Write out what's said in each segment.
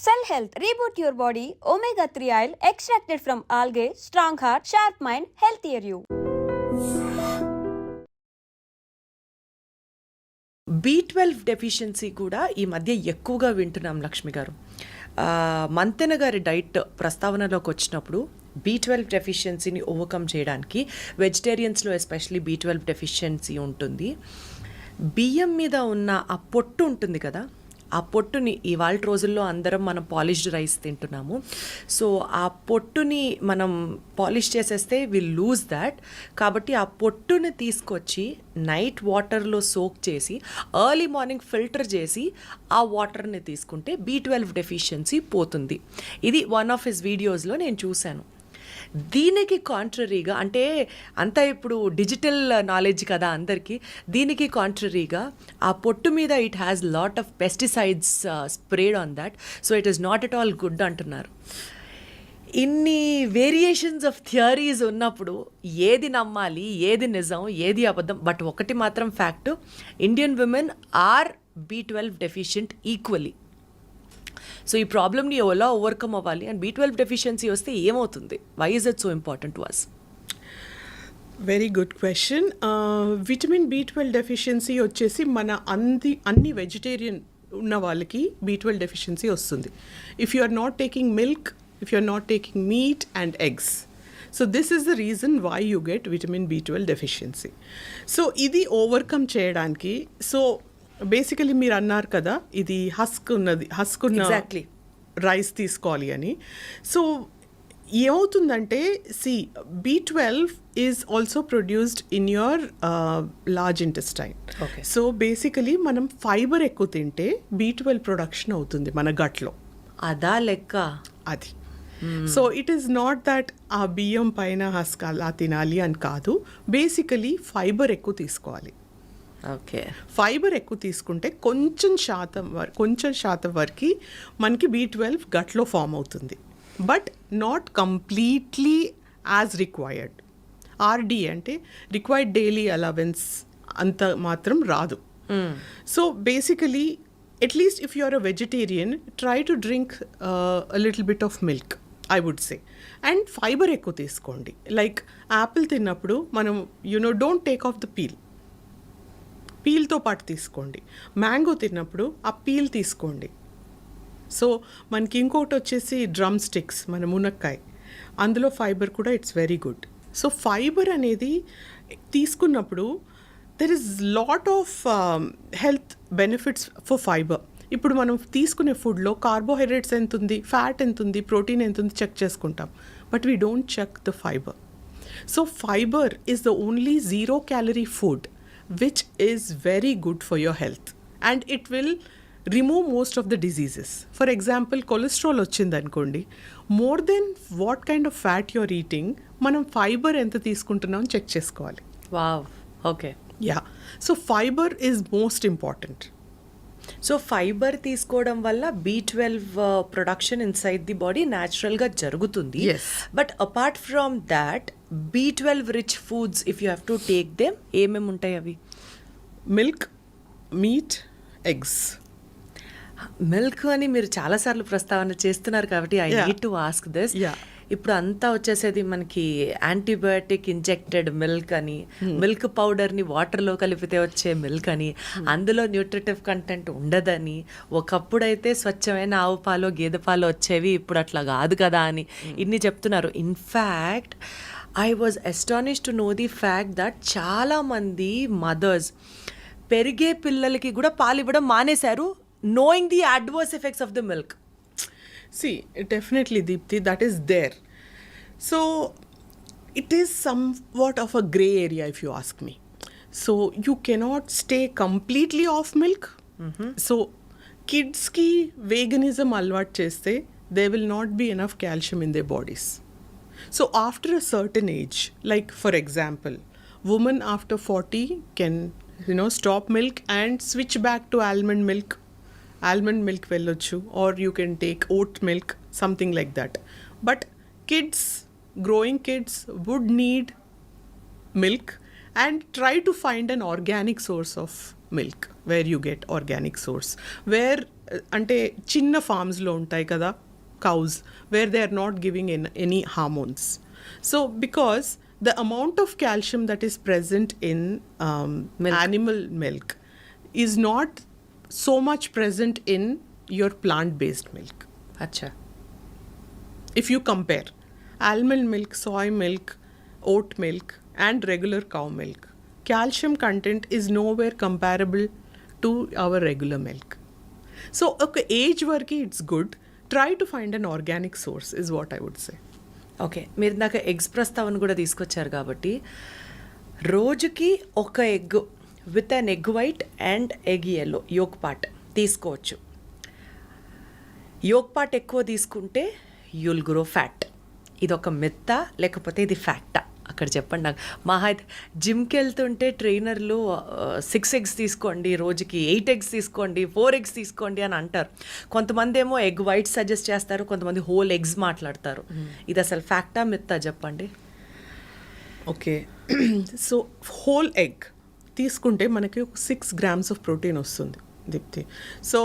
Cell Health, reboot your body, omega-3 oil extracted from algae, strong heart, sharp mind, healthier you. B12 deficiency కూడా ఈ మధ్య ఎక్కువగా వింటున్నాం లక్ష్మి గారు. మంతెన గారి డైట్ ప్రస్తావనలోకి వచ్చినప్పుడు B12 డెఫిషియన్సీని ఓవర్కమ్ చేయడానికి వెజిటేరియన్స్లో ఎస్పెషలీ B12 డెఫిషియన్సీ ఉంటుంది. బియ్యం మీద ఉన్న ఆ పొట్టు ఉంటుంది కదా, ఆ పొట్టుని ఇవాళ రోజుల్లో అందరం మనం పాలిష్డ్ రైస్ తింటున్నాము. సో ఆ పొట్టుని మనం పాలిష్ చేసేస్తే విల్ లూజ్ దాట్. కాబట్టి ఆ పొట్టుని తీసుకొచ్చి నైట్ వాటర్లో సోక్ చేసి ఎర్లీ మార్నింగ్ ఫిల్టర్ చేసి ఆ వాటర్ని తీసుకుంటే B12 డెఫిషియన్సీ పోతుంది. ఇది వన్ ఆఫ్ హిస్ వీడియోస్లో నేను చూశాను. దీనికి కాంట్రరీగా, అంటే అంతా ఇప్పుడు డిజిటల్ నాలెడ్జ్ కదా అందరికీ, దీనికి కాంట్రరీగా ఆ పొట్టు మీద it has lot of pesticides spread on that, so it is not at all good అంటున్నారు. ఇన్ని వేరియేషన్స్ ఆఫ్ థియరీస్ ఉన్నప్పుడు ఏది నమ్మాలి, ఏది నిజం, ఏది అబద్ధం? బట్ ఒకటి మాత్రం fact, Indian women are B12 deficient equally. So ఈ ప్రాబ్లమ్ని ఎలా ఓవర్కమ్ అవ్వాలి, అండ్ B12 డెఫిషియన్సీ వస్తే ఏమవుతుంది? Why is it so important to us? Very good question. Vitamin B12 deficiency వచ్చేసి మన అన్ని వెజిటేరియన్ ఉన్న వాళ్ళకి B12 డెఫిషియన్సీ వస్తుంది. If you are not taking milk, if you are not taking meat and eggs. So this is the reason why you get vitamin B12 deficiency. So ఇది overcome చేయడానికి, so basically మీరు అన్నారు కదా, ఇది husk ఉన్న exactly rice తీసుకోవాలి అని. So ఏమవుతుందంటే, B12 is also produced in your large intestine. So basically మనం ఫైబర్ ఎక్కువ తింటే B12 ప్రొడక్షన్ అవుతుంది మన గట్లో. అదా లెక్క అది. So it is not that ఆ బియ్యం పైన హస్క్ అలా తినాలి అని కాదు, బేసికలీ ఫైబర్ ఎక్కువ తీసుకోవాలి. ఓకే, ఫైబర్ ఎక్కువ తీసుకుంటే కొంచెం శాతం వరకు మనకి B12 గట్లో ఫామ్ అవుతుంది, but not completely as required. RD అంటే రిక్వైర్డ్ డైలీ అలవెన్స్ అంత మాత్రం రాదు. So basically at least if you are a vegetarian, try to drink a little bit of milk, I would say. And fibre ఎక్కువ తీసుకోండి. Like apple తిన్నప్పుడు మనం don't take off the పీల్తో పాటు తీసుకోండి. మ్యాంగో తిన్నప్పుడు ఆ పీల్ తీసుకోండి. సో మనకి ఇంకోటి వచ్చేసి డ్రమ్ స్టిక్స్, మన మునక్కాయ, అందులో ఫైబర్ కూడా it's very good. So fibre అనేది తీసుకున్నప్పుడు there is lot of health benefits for fibre. ఇప్పుడు మనం తీసుకునే ఫుడ్లో కార్బోహైడ్రేట్స్ ఎంత ఉంది, ఫ్యాట్ ఎంత ఉంది, ప్రోటీన్ ఎంత ఉంది చెక్ చేసుకుంటాం, but we don't check the fibre. So fibre is the only 0 calorie food which is very good for your health, and it will remove most of the diseases. For example, cholesterol వచ్చిందనుకోండి, more than what kind of fat you're eating, మనం fibre ఎంత తీసుకుంటున్నాం check చేసుకోవాలి. Wow, okay, yeah. So fibre is most important. So fibre తీసుకోవడం వల్ల B12 production inside the body న్యాచురల్గా జరుగుతుంది. Yes. But apart from that B12 rich foods if you have to take them, ఏమేమి ఉంటాయి అవి? Milk, meet, eggs. మిల్క్ అని మీరు చాలాసార్లు ప్రస్తావన చేస్తున్నారు కాబట్టి I need to ask this. ఇప్పుడు అంతా వచ్చేసేది మనకి యాంటీబయాటిక్ ఇంజెక్టెడ్ మిల్క్ అని, మిల్క్ పౌడర్ని వాటర్లో కలిపితే వచ్చే మిల్క్ అని, అందులో న్యూట్రిటివ్ కంటెంట్ ఉండదని, ఒకప్పుడైతే స్వచ్ఛమైన ఆవు పాలు, గేదె పాలు వచ్చేవి, ఇప్పుడు అట్లా కాదు కదా అని ఇన్ని చెప్తున్నారు. In fact I was astonished to know the fact that చాలామంది మదర్స్ పెరిగే పిల్లలకి కూడా పాలు ఇవ్వడం మానేశారు, knowing the adverse effects of the milk. See, definitely, Deepthi, that is there. So it is somewhat of a gray area if you ask me. So you cannot stay completely off milk. So kids ki veganism alvat cheste, there will not be enough calcium in their bodies. So after a certain age, like for example, women after 40 can stop milk and switch back to almond milk వెళ్ళొచ్చు, or you can take oat milk, something like that. But growing kids would need milk, and try to find an organic source of milk where you get organic source, where అంటే చిన్న ఫార్మ్స్లో ఉంటాయి కదా cows where they are not giving any hormones. So because the amount of calcium that is present in animal milk is not so much present in your plant-based milk. అచ్చా. If you compare almond milk, soy milk, oat milk and regular cow milk, calcium content is nowhere comparable to our regular milk. So okay, age varki it's good. Try to find an organic source is what I would say. Okay, మీరు ఇందాక eggs ప్రస్తావన కూడా తీసుకొచ్చారు కాబట్టి రోజుకి ఒక egg with an egg white and egg yellow yolk part తీసుకోవచ్చు. Yolk part ఎక్కువ తీసుకుంటే యుల్ గ్రో ఫ్యాట్. ఇది ఒక మిత్తా లేకపోతే ఇది ఫ్యాక్టా? అక్కడ చెప్పండి నాకు. అయితే జిమ్కి వెళ్తుంటే ట్రైనర్లు 6 eggs తీసుకోండి, రోజుకి 8 eggs తీసుకోండి, 4 eggs తీసుకోండి అని అంటారు. కొంతమంది ఏమో ఎగ్ వైట్ సజెస్ట్ చేస్తారు, కొంతమంది హోల్ ఎగ్స్ మాట్లాడతారు. ఇది అసలు ఫ్యాక్టా మిత్తా చెప్పండి. ఓకే, సో హోల్ ఎగ్ తీసుకుంటే మనకి 6 grams of protein వస్తుంది Deepti. So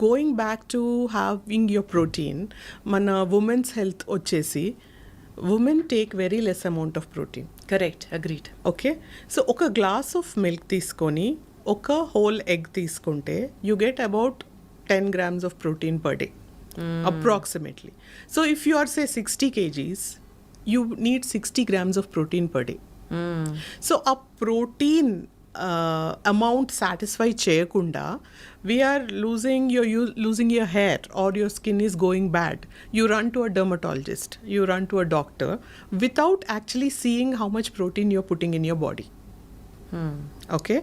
going back to having your protein, మన ఉమెన్స్ హెల్త్ వచ్చేసి women take very less amount of protein. Correct, agreed. Okay, so ఒక గ్లాస్ ఆఫ్ మిల్క్ తీసుకొని ఒక హోల్ ఎగ్ తీసుకుంటే you get about 10 grams of protein per day approximately. So if you are say 60 kgs, you need 60 grams of protein per day. So a protein amount satisfy చేయకుండా we are losing your hair or your skin is going bad, you run to a dermatologist, you run to a doctor without actually seeing how much protein you're putting in your body. Okay,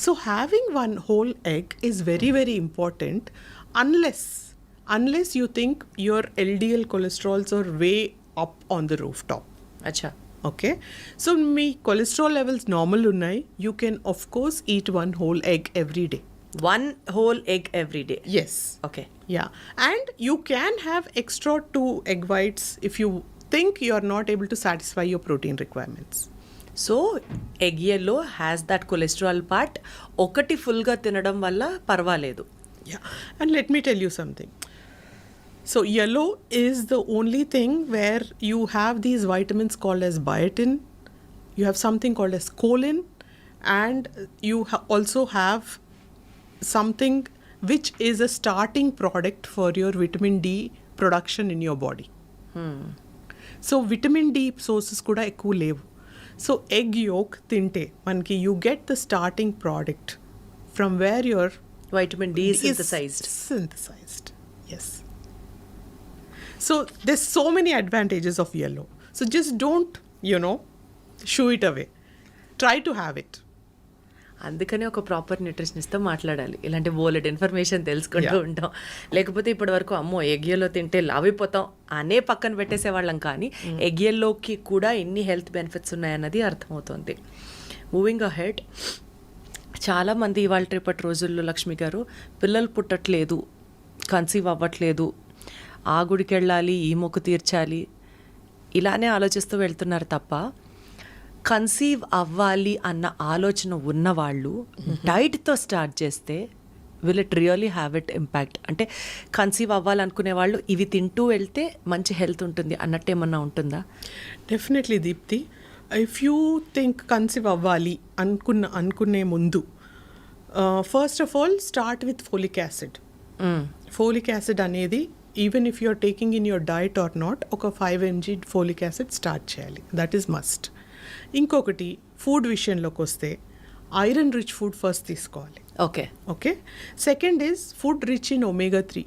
so having one whole egg is very very important unless you think your LDL cholesterols are way up on the rooftop. అచ్చా. Okay, so మీ cholesterol levels normal ఉన్నాయి, you can of course eat one whole egg every day. 1 whole egg every day. Yes. Okay. Yeah, and you can have extra 2 egg whites if you think you are not able to satisfy your protein requirements. So egg yellow has that cholesterol part. ఒకటి ఫుల్గా తినడం వల్ల పర్వాలేదు. Yeah, and let me tell you something. So yellow is the only thing where you have these vitamins called as biotin, you have something called as choline, and you also have something which is a starting product for your vitamin D production in your body. So vitamin D sources kuda ekku levu. So egg yolk tinte manki you get the starting product from where your vitamin D synthesized. Synthesized, yes. So there's so many advantages of yellow. So just don't, shoo it away. Try to have it. అందుకని ఒక proper న్యూట్రిషనిస్ట్తో మాట్లాడాలి. ఇలాంటి బోలెడ్ information తెలుసుకుంటూ ఉంటాం. లేకపోతే ఇప్పటి వరకు అమ్మో ఎగ్యల్లో తింటే లావిపోతాం అనే పక్కన పెట్టేసేవాళ్ళం, కానీ ఎగ్యల్లోకి కూడా ఎన్ని హెల్త్ బెనిఫిట్స్ ఉన్నాయన్నది అర్థమవుతుంది. మూవింగ్ అహెడ్, చాలామంది ఇవాళ రేపటి రోజుల్లో లక్ష్మి గారు పిల్లలు పుట్టట్లేదు, కన్సీవ్ అవ్వట్లేదు, ఆ గుడికి వెళ్ళాలి, ఈ మొక్కు తీర్చాలి, ఇలానే ఆలోచిస్తూ వెళ్తున్నారు తప్ప కన్సీవ్ అవ్వాలి అన్న ఆలోచన ఉన్నవాళ్ళు డైట్తో స్టార్ట్ చేస్తే will it really have it impact? అంటే కన్సీవ్ అవ్వాలనుకునే వాళ్ళు ఇవి తింటూ వెళ్తే మంచి హెల్త్ ఉంటుంది అన్నట్టు ఏమన్నా ఉంటుందా? Definitely Deepti, if you think conceive అవ్వాలి అనుకునే ముందు first of all start with folic acid. Folic acid అనేది even if you are taking in your diet or not, ఒక 5 mg ఫోలిక్ యాసిడ్ స్టార్ట్ చేయాలి. That is must. ఇంకొకటి ఫుడ్ విషయంలోకి వస్తే iron rich food first తీసుకోవాలి. Okay, second is food rich in omega 3.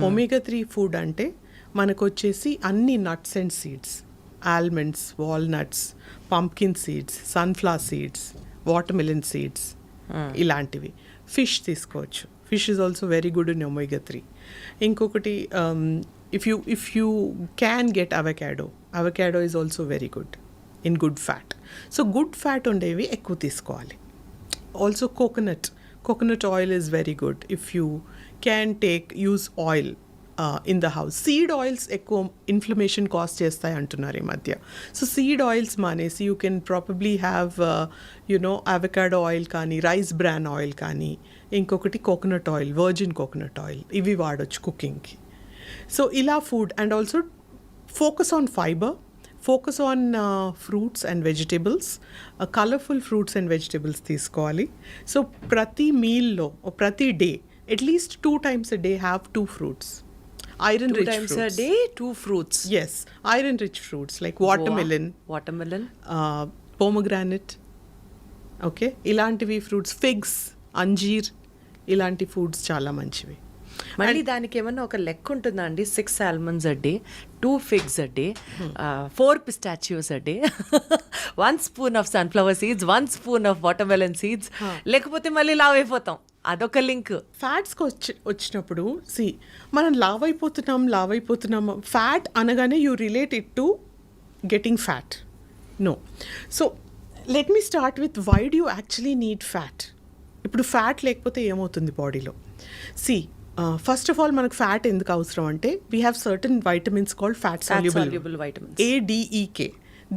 Omega 3 food అంటే మనకు వచ్చేసి అన్ని nuts and seeds, almonds, walnuts, pumpkin seeds, sunflower seeds, watermelon seeds, ఇలాంటివి. ఫిష్ తీసుకోవచ్చు. Fish is also very good in omega 3. ఇంకొకటి if you can get avocado is also very good in good fat. So good fat ఉండేవి ఎక్కువ తీసుకోవాలి. Also coconut oil is very good if you can use oil in the house. Seed oils ఎక్కువ inflammation cause చేస్తాయి అంటున్నారు ఈ మధ్య. So seed oils మానేసి you can probably have avocado oil కానీ, రైస్ బ్రాన్ ఆయిల్ కానీ, ఇంకొకటి coconut oil, virgin coconut oil, ఇవి వాడొచ్చు కుకింగ్కి. సో ఇలా food and also focus on fibre, focus on fruits and vegetables, colourful fruits and vegetables తీసుకోవాలి. So ప్రతి మీల్లో ప్రతి day at least 2 times a day have 2 fruits. Iron 2 rich times fruits. a day 2 fruits. Yes, iron rich fruits like watermelon, pomegranate, okay, ఇలాంటివి fruits, figs, అంజీర్, ఇలాంటి foods చాలా మంచివి. మళ్ళీ దానికి ఏమన్నా ఒక లెక్క ఉంటుందా అండి? 6 almonds a day, 2 figs a day, 4 pistachios a day, 1 spoon of sunflower seeds, 1 spoon of watermelon seeds, లేకపోతే మళ్ళీ లావ్ అయిపోతాం. అదొక లింక్. ఫ్యాట్స్కి వచ్చినప్పుడు మనం లావ్ అయిపోతున్నాం. ఫ్యాట్ అనగానే you relate it to getting fat. No. So let me start with why do you actually need fat. ఇప్పుడు ఫ్యాట్ లేకపోతే ఏమవుతుంది బాడీలో? ఫస్ట్ ఆఫ్ ఆల్ మనకు ఫ్యాట్ ఎందుకు అవసరం అంటే we have certain vitamins called fat soluble vitamins. ADEK.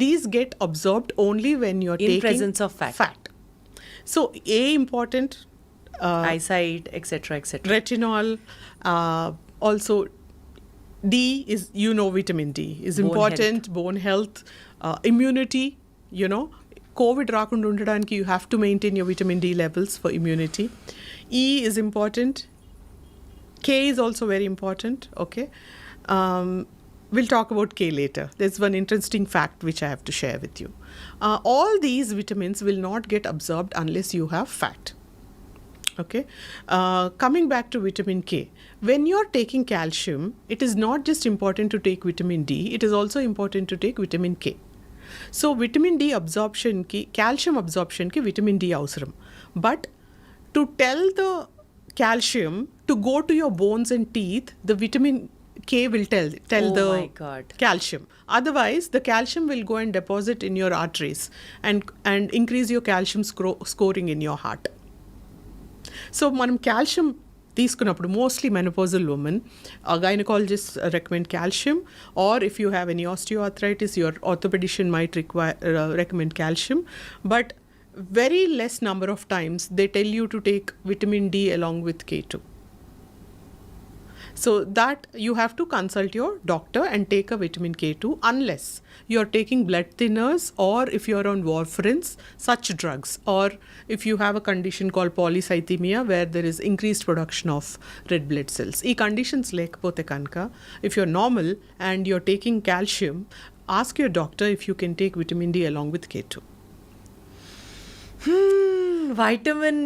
These get absorbed only when you're In taking presence of fat. So A important, eyesight, etc. retinol, also D is, vitamin D is Bone important, bone health, immunity, COVID రాకుండా ఉండడానికి you have to maintain your vitamin D levels for immunity. E is important. K is also very important, okay. We'll talk about K later. There's one interesting fact which I have to share with you. All these vitamins will not get absorbed unless you have fat. Okay. Coming back to vitamin K, when you're taking calcium, it is not just important to take vitamin D, it is also important to take vitamin K. So vitamin D absorption ki, calcium absorption ki vitamin D avsaram. But to tell the calcium to go to your bones and teeth, the vitamin K will tell Oh the my God. calcium. Otherwise, the calcium will go and deposit in your arteries and increase your calcium scoring in your heart. So మనం calcium తీసుకున్నప్పుడు mostly menopausal women gynaecologist recommend calcium, or if you have any osteoarthritis your orthopaedician might recommend calcium, but very less number of times they tell you to take vitamin D along with K2. So that you have to consult your doctor and take a vitamin K2 unless you're taking blood thinners, or if you're on warfarins, such drugs, or if you have a condition called polycythemia where there is increased production of red blood cells. Ee conditions lekapothe kanka, if you're normal and you're taking calcium, ask your doctor if you can take vitamin D along with K2. Vitamin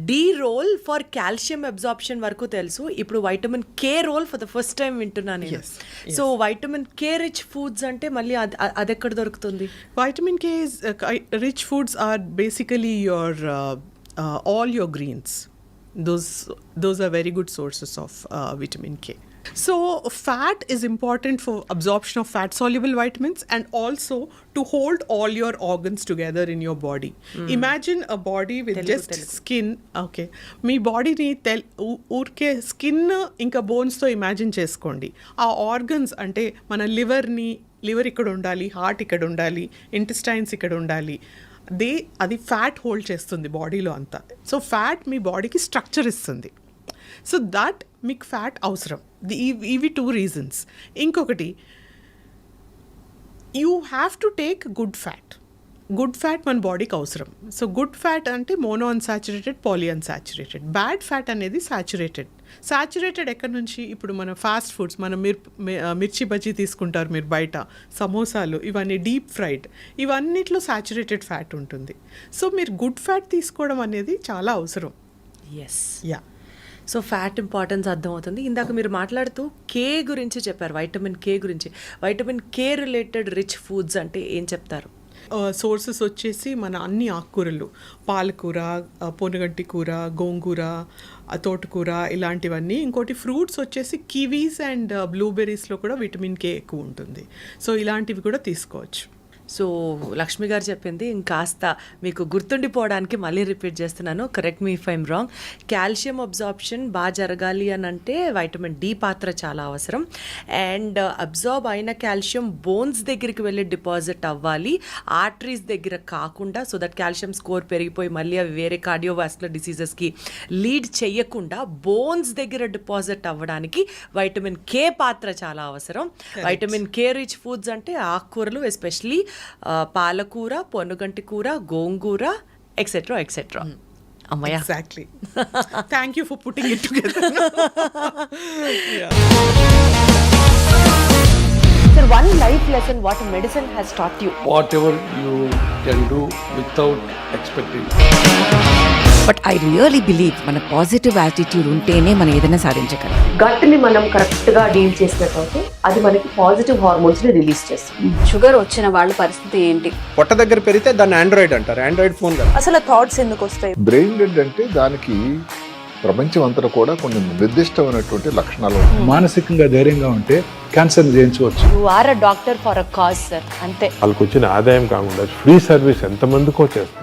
D role for calcium absorption వరకు తెలుసు. ఇప్పుడు vitamin K role for the first time వింటున్నాను నేను. Yes. So vitamin K rich foods అంటే మళ్ళీ అది ఎక్కడ దొరుకుతుంది? Vitamin K is rich foods are basically your all your greens. Those are very good sources of vitamin K. So fat is important for absorption of fat soluble vitamins and also to hold all your organs together in your body. Imagine a body with just skin. Okay, మీ బాడీని ఊరికే skin ఇంకా బోన్స్తో imagine చేసుకోండి. ఆ organs అంటే మన liver ఇక్కడ ఉండాలి, heart ఇక్కడ ఉండాలి, ఇంటెస్టైన్స్ ఇక్కడ ఉండాలి. అది ఫ్యాట్ హోల్డ్ చేస్తుంది బాడీలో అంతా. సో ఫ్యాట్ మీ బాడీకి స్ట్రక్చర్ ఇస్తుంది. సో దట్ మీకు ఫ్యాట్ అవసరం. ఇవి 2 reasons. ఇంకొకటి, you have to take good fat. Good fat మన బాడీకి అవసరం. సో గుడ్ ఫ్యాట్ అంటే mono unsaturated, poly unsaturated. Bad fat అనేది సాచురేటెడ్ ఎక్కడి నుంచి? ఇప్పుడు మన ఫాస్ట్ ఫుడ్స్, మనం మిర్చి బజ్జీ తీసుకుంటారు మీరు బయట, సమోసాలు, ఇవన్నీ డీప్ ఫ్రైడ్, ఇవన్నిట్లో సాచురేటెడ్ ఫ్యాట్ ఉంటుంది. సో మీరు గుడ్ ఫ్యాట్ తీసుకోవడం అనేది చాలా అవసరం. Yes. Yeah. So fat importance అర్థమవుతుంది. ఇందాక మీరు మాట్లాడుతూ కే గురించి చెప్పారు, వైటమిన్ కే గురించి. Vitamin K related rich foods అంటే ఏం చెప్తారు? సోర్సెస్ వచ్చేసి మన అన్ని ఆకుకూరలు, పాలకూర, పొనుగంటి కూర, గోంగూర, తోటకూర, ఇలాంటివన్నీ. ఇంకోటి ఫ్రూట్స్ వచ్చేసి కివీస్ అండ్ బ్లూబెర్రీస్లో కూడా విటమిన్ కే ఎక్కువ ఉంటుంది. సో ఇలాంటివి కూడా తీసుకోవచ్చు. సో లక్ష్మి గారు చెప్పింది ఇంకాస్త మీకు గుర్తుండిపోవడానికి మళ్ళీ రిపీట్ చేస్తున్నాను, correct me if I'm wrong. Calcium absorption బాగా జరగాలి అని అంటే వైటమిన్ డి పాత్ర చాలా అవసరం. అండ్ అబ్జార్బ్ అయిన కాల్షియం బోన్స్ దగ్గరికి వెళ్ళి డిపాజిట్ అవ్వాలి, ఆర్టరీస్ దగ్గర కాకుండా, సో దట్ కాల్షియం స్కోర్ పెరిగిపోయి మళ్ళీ అవి వేరే కార్డియోవాస్కులర్ డిసీజెస్కి లీడ్ చేయకుండా బోన్స్ దగ్గర డిపాజిట్ అవ్వడానికి వైటమిన్ కే పాత్ర చాలా అవసరం. వైటమిన్ కే రిచ్ ఫుడ్స్ అంటే ఆకుకూరలు, ఎస్పెషలీ పాలకూర, పొనుగంటి కూర, గోంగూర, ఎక్సెట్రా ఎక్సెట్రా. అమ్మయ్య, Exactly. Thank you for putting it together. Sir, one life lesson what medicine has taught you. Whatever you can do without expecting. But I really believe మన positive attitude ఉంటేనే మనం ఏదైనా సాధించగలం. గట్ని మనం కరెక్ట్గా డీల్ చేసినట్లయితే అది మనకి పాజిటివ్ హార్మోన్స్ని రిలీజ్ చేస్తుంది. షుగర్ వచ్చిన వాళ్ళ పరిస్థితి ఏంటి? పొట్ట దగ్గర పెరిగితే దాన్ని ఆండ్రాయిడ్ అంటారు, ఆండ్రాయిడ్ ఫోన్ కదా. అసలు థాట్స్ ఎందుకు వస్తాయి? బ్రెయిన్ డెడ్ అంటే దానికి ప్రపంచం అంతా కూడా కొన్ని నిర్దిష్టమైనటువంటి లక్షణాలు ఉన్నాయి. మానసికంగా ధైర్యంగా ఉంటే క్యాన్సర్ జయించవచ్చు. You are a doctor for a cause sir, అంతే. వాళ్ళకి వచ్చిన ఆదాయం కాకుండా ఫ్రీ సర్వీస్ ఎంతమందికో చేస్తారు.